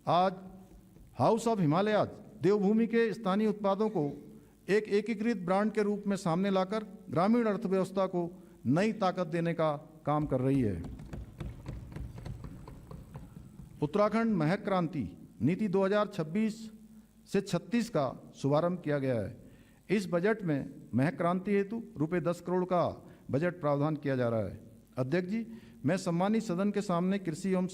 आज house of Himalayas देवभूमि के स्थानीय उत्पादों को एक एकीकृत ब्रांड के रूप में सामने लाकर ग्रामीण अर्थव्यवस्था को नई ताकत देने का काम कर रही है। उत्तराखंड महक क्रांति नीति 2026 से 36 का शुभारंभ किया गया है। इस बजट में महक क्रांति हेतु रुपये 10 करोड़ का बजट प्रावधान किया जा रहा है। अध्यक्ष जी, मैं सम्मानित सदन के सामने कृषि एवं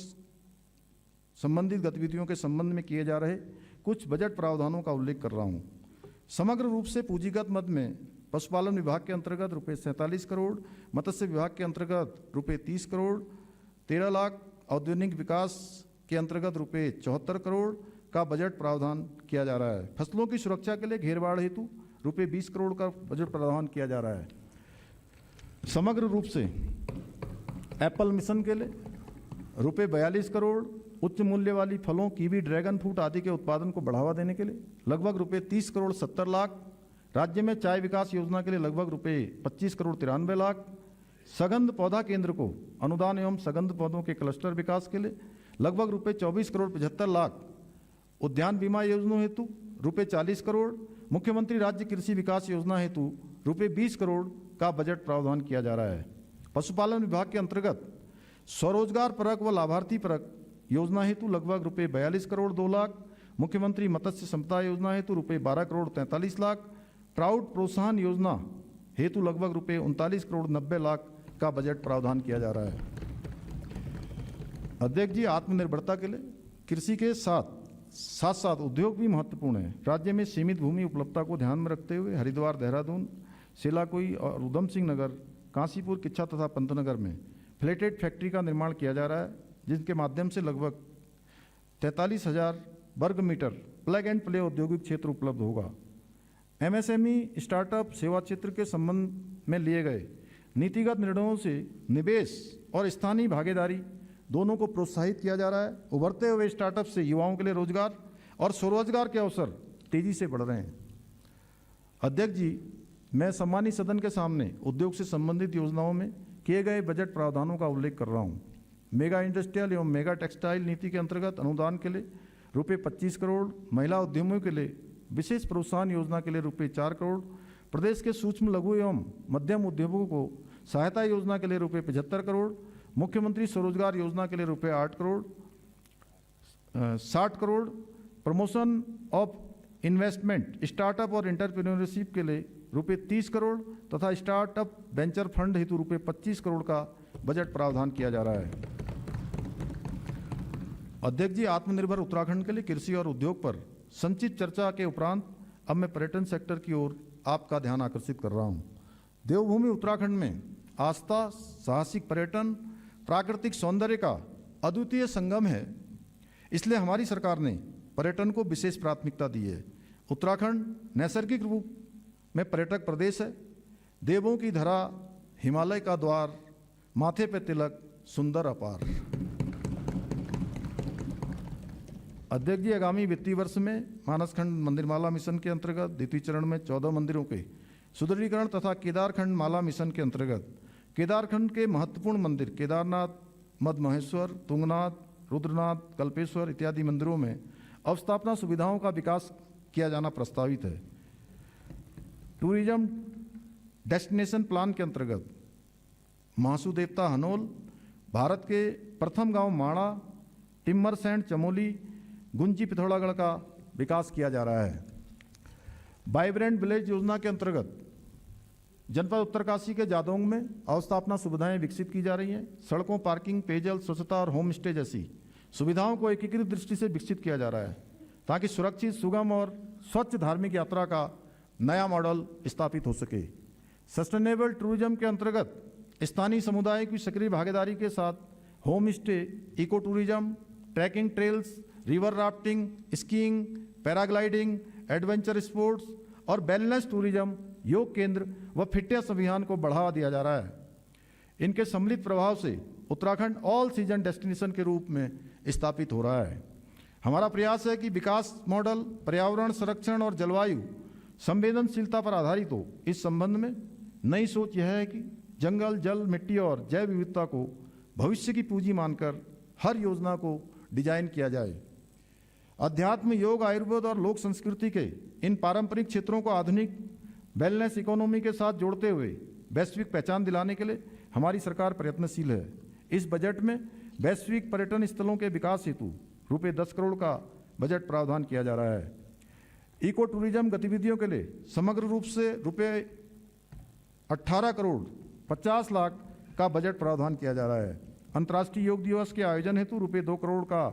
संबंधित गतिविधियों के संबंध में किए जा रहे कुछ बजट प्रावधानों का उल्लेख कर रहा हूं। समग्र रूप से पूंजीगत मद में पशुपालन विभाग के अंतर्गत रुपये 47 करोड़, मत्स्य विभाग के अंतर्गत रुपये 30 करोड़, 13 लाख, औद्योगिक विकास के अंतर्गत रुपये 74 करोड़ का बजट प्रावधान किया जा रहा है। फसलों की सुरक्षा के लिए घेरबाड़ हेतु रुपये 20 करोड़ का बजट प्रावधान किया जा रहा है। समग्र रूप से एप्पल मिशन के लिए रुपये 42 करोड़, उच्च मूल्य वाली फलों कीवी, ड्रैगन फ्रूट आदि के उत्पादन को बढ़ावा देने के लिए लगभग रुपये 30 करोड़ 70 लाख, राज्य में चाय विकास योजना के लिए लगभग रुपये 25 करोड़ 93 लाख, सगंध पौधा केंद्र को अनुदान एवं सगंध पौधों के क्लस्टर विकास के लिए लगभग रुपये 24 करोड़ 75 लाख, उद्यान बीमा योजना हेतु रुपये 40 करोड़, मुख्यमंत्री राज्य कृषि विकास योजना हेतु रुपये 20 करोड़ का बजट प्रावधान किया जा रहा है। पशुपालन विभाग के अंतर्गत स्वरोजगार परक व लाभार्थी परक योजना हेतु लगभग रुपये 42 करोड़ 2 लाख, मुख्यमंत्री मत्स्य संपदा योजना हेतु रुपये 12 करोड़ 43 लाख, ट्राउट प्रोत्साहन योजना हेतु लगभग रुपये 39 करोड़ 90 लाख का बजट प्रावधान किया जा रहा है। अध्यक्ष जी, आत्मनिर्भरता के लिए कृषि के साथ साथ उद्योग भी महत्वपूर्ण है। राज्य में सीमित भूमि उपलब्धता को ध्यान में रखते हुए हरिद्वार, देहरादून, सेलाकुई और उधम सिंह नगर, काशीपुर, किच्छा तथा पंतनगर में फ्लेटेड फैक्ट्री का निर्माण किया जा रहा है, जिनके माध्यम से लगभग 43,000 वर्ग मीटर प्लग एंड प्ले औद्योगिक क्षेत्र उपलब्ध होगा। एमएसएमई, स्टार्टअप, सेवा क्षेत्र के संबंध में लिए गए नीतिगत निर्णयों से निवेश और स्थानीय भागीदारी दोनों को प्रोत्साहित किया जा रहा है। उभरते हुए स्टार्टअप से युवाओं के लिए रोजगार और स्वरोजगार के अवसर तेजी से बढ़ रहे हैं। अध्यक्ष जी, मैं सम्मानित सदन के सामने उद्योग से संबंधित योजनाओं में किए गए बजट प्रावधानों का उल्लेख कर रहा हूं। मेगा इंडस्ट्रियल एवं मेगा टेक्सटाइल नीति के अंतर्गत अनुदान के लिए रुपये 25 करोड़, महिला उद्यमियों के लिए विशेष प्रोत्साहन योजना के लिए रुपये 4 करोड़, प्रदेश के सूक्ष्म लघु एवं मध्यम उद्योगों को सहायता योजना के लिए रुपये 75 करोड़, मुख्यमंत्री स्वरोजगार योजना के लिए रुपये 8 crore 60 crore, promotion of investment, startup और एंटरप्रेन्योरशिप के लिए रुपये 30 करोड़ तथा स्टार्टअप वेंचर फंड हेतु रुपये 25 करोड़ का बजट प्रावधान किया जा रहा है। अध्यक्ष जी, आत्मनिर्भर उत्तराखंड के लिए कृषि और उद्योग पर संचित चर्चा के उपरांत अब मैं पर्यटन सेक्टर की ओर आपका ध्यान आकर्षित कर रहा हूं। देवभूमि उत्तराखंड में आस्था, साहसिक पर्यटन, प्राकृतिक सौंदर्य का अद्वितीय संगम है, इसलिए हमारी सरकार ने पर्यटन को विशेष प्राथमिकता दी है। उत्तराखंड नैसर्गिक रूप में पर्यटक प्रदेश है। देवों की धरा, हिमालय का द्वार, माथे पे तिलक, सुंदर अपार। अध्यक्ष जी, आगामी वित्तीय वर्ष में मानसखंड मंदिरमाला मिशन के अंतर्गत द्वितीय चरण में 14 मंदिरों के सुदृढ़ीकरण तथा केदारखंड माला मिशन के अंतर्गत केदारखंड के महत्वपूर्ण मंदिर केदारनाथ, मद महेश्वर, तुंगनाथ, रुद्रनाथ, कल्पेश्वर इत्यादि मंदिरों में अवस्थापना सुविधाओं का विकास किया जाना प्रस्तावित है। टूरिज्म डेस्टिनेशन प्लान के अंतर्गत महासू देवता हनोल, भारत के प्रथम गांव माणा, टिम्बर सैंड चमोली, गुंजी पिथौरागढ़ का विकास किया जा रहा है। वाइब्रेंट विलेज योजना के अंतर्गत जनपद उत्तरकाशी के जादौंग में अवस्थापना सुविधाएं विकसित की जा रही हैं। सड़कों, पार्किंग, पेयजल, स्वच्छता और होम स्टे जैसी सुविधाओं को एकीकृत दृष्टि से विकसित किया जा रहा है, ताकि सुरक्षित, सुगम और स्वच्छ धार्मिक यात्रा का नया मॉडल स्थापित हो सके। सस्टेनेबल टूरिज्म के अंतर्गत स्थानीय समुदाय की सक्रिय भागीदारी के साथ home stay, eco tourism, trekking trails, river rafting, skiing, paragliding, adventure sports और वेलनेस टूरिज्म, योग केंद्र व फिटनेस अभियान को बढ़ावा दिया जा रहा है। इनके सम्मिलित प्रभाव से उत्तराखंड ऑल सीजन डेस्टिनेशन के रूप में स्थापित हो रहा है। हमारा प्रयास है कि विकास मॉडल पर्यावरण संरक्षण और जलवायु संवेदनशीलता पर आधारित हो। इस संबंध में नई सोच यह है कि जंगल, जल, मिट्टी और जैव विविधता को भविष्य की पूंजी मानकर हर योजना को डिजाइन किया जाए। अध्यात्म, योग, आयुर्वेद और लोक संस्कृति के इन पारंपरिक क्षेत्रों को आधुनिक वेलनेस इकोनॉमी के साथ जोड़ते हुए वैश्विक पहचान दिलाने के लिए हमारी सरकार प्रयत्नशील है। इस बजट में वैश्विक पर्यटन स्थलों के विकास हेतु रुपये 10 करोड़ का बजट प्रावधान किया जा रहा है। इको टूरिज्म गतिविधियों के लिए समग्र रूप से रुपये 18 करोड़ 50 लाख का बजट प्रावधान किया जा रहा है। अंतर्राष्ट्रीय योग दिवस के आयोजन हेतु रुपये 2 करोड़ का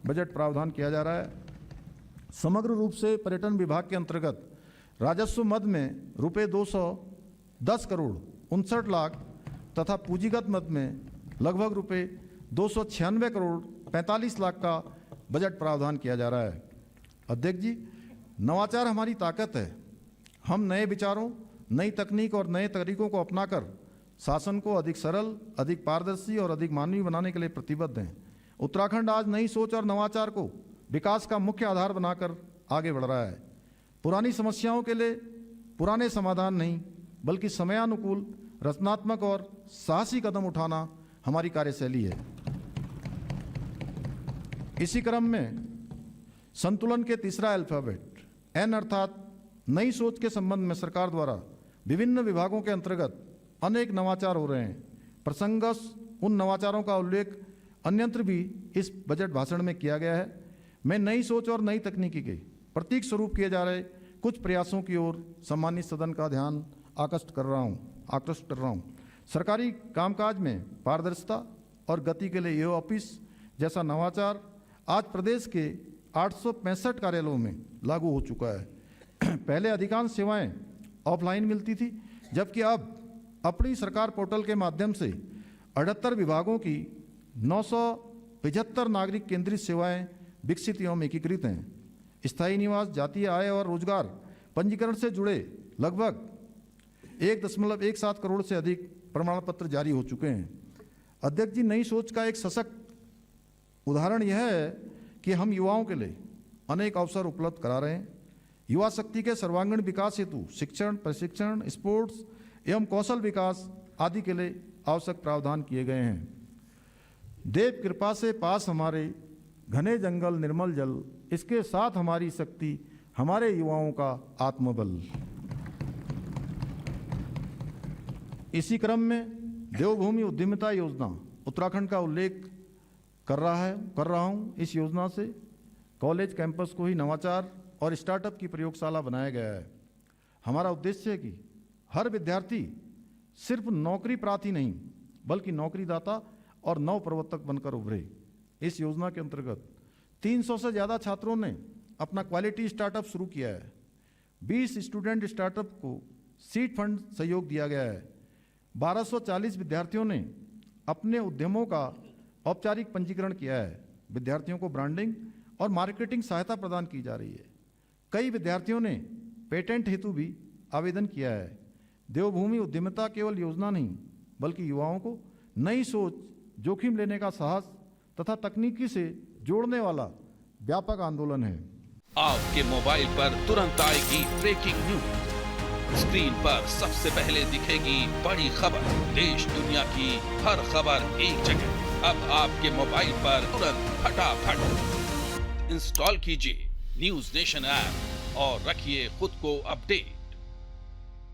बजट प्रावधान किया जा रहा है। समग्र रूप से पर्यटन विभाग के अंतर्गत राजस्व मद में रुपये 210 करोड़ 59 लाख तथा पूंजीगत मद में लगभग रुपये 296 करोड़ 45 लाख का बजट प्रावधान किया जा रहा है। अध्यक्ष जी, नवाचार हमारी ताकत है। हम नए विचारों, नई तकनीक और नए तरीकों को अपनाकर शासन को अधिक सरल, अधिक पारदर्शी और अधिक मानवीय बनाने के लिए प्रतिबद्ध हैं। उत्तराखंड आज नई सोच और नवाचार को विकास का मुख्य आधार बनाकर आगे बढ़ रहा है। पुरानी समस्याओं के लिए पुराने समाधान नहीं, बल्कि समयानुकूल, रचनात्मक और साहसी कदम उठाना हमारी कार्यशैली है। इसी क्रम में संतुलन के तीसरा अल्फाबेट एन अर्थात नई सोच के संबंध में सरकार द्वारा विभिन्न विभागों के अंतर्गत अनेक नवाचार हो रहे हैं। प्रसंगस उन नवाचारों का उल्लेख अन्यत्र भी इस बजट भाषण में किया गया है। मैं नई सोच और नई तकनीकी के प्रतीक स्वरूप किए जा रहे कुछ प्रयासों की ओर सम्मानित सदन का ध्यान आकृष्ट कर रहा हूँ। सरकारी कामकाज में पारदर्शिता और गति के लिए ये ऑफिस जैसा नवाचार आज प्रदेश के 865 कार्यालयों में लागू हो चुका है। पहले अधिकांश सेवाएं ऑफलाइन मिलती थी, जबकि अब अपनी सरकार पोर्टल के माध्यम से 78 विभागों की 975 नागरिक केंद्रित सेवाएं विकसित एवं एकीकृत हैं। स्थायी निवास, जातीय आय और रोजगार पंजीकरण से जुड़े लगभग 1.17 करोड़ से अधिक प्रमाण पत्र जारी हो चुके हैं। अध्यक्ष जी, नई सोच का एक सशक्त उदाहरण यह है कि हम युवाओं के लिए अनेक अवसर उपलब्ध करा रहे हैं। युवा शक्ति के सर्वांगीण विकास हेतु शिक्षण, प्रशिक्षण, स्पोर्ट्स एवं कौशल विकास आदि के लिए आवश्यक प्रावधान किए गए हैं। देव कृपा से पास हमारे घने जंगल, निर्मल जल, इसके साथ हमारी शक्ति, हमारे युवाओं का आत्मबल। इसी क्रम में देवभूमि उद्यमिता योजना उत्तराखंड का उल्लेख कर रहा हूं। इस योजना से कॉलेज कैंपस को ही नवाचार और स्टार्टअप की प्रयोगशाला बनाया गया है। हमारा उद्देश्य है कि हर विद्यार्थी सिर्फ नौकरी प्रार्थी नहीं, बल्कि नौकरीदाता और नव प्रवर्तक बनकर उभरे। इस योजना के अंतर्गत 300 से ज़्यादा छात्रों ने अपना क्वालिटी स्टार्टअप शुरू किया है। 20 स्टूडेंट स्टार्टअप को सीड फंड सहयोग दिया गया है। 1240 विद्यार्थियों ने अपने उद्यमों का औपचारिक पंजीकरण किया है। विद्यार्थियों को ब्रांडिंग और मार्केटिंग सहायता प्रदान की जा रही है। कई विद्यार्थियों ने पेटेंट हेतु भी आवेदन किया है। देवभूमि उद्यमिता केवल योजना नहीं, बल्कि युवाओं को नई सोच, जोखिम लेने का साहस तथा तकनीकी से जोड़ने वाला व्यापक आंदोलन है। आपके मोबाइल पर तुरंत आएगी ब्रेकिंग न्यूज। स्क्रीन पर सबसे पहले दिखेगी बड़ी खबर। देश दुनिया की हर खबर एक जगह। अब आपके मोबाइल पर तुरंत फटाफट इंस्टॉल कीजिए न्यूज नेशन ऐप और रखिए खुद को अपडेट।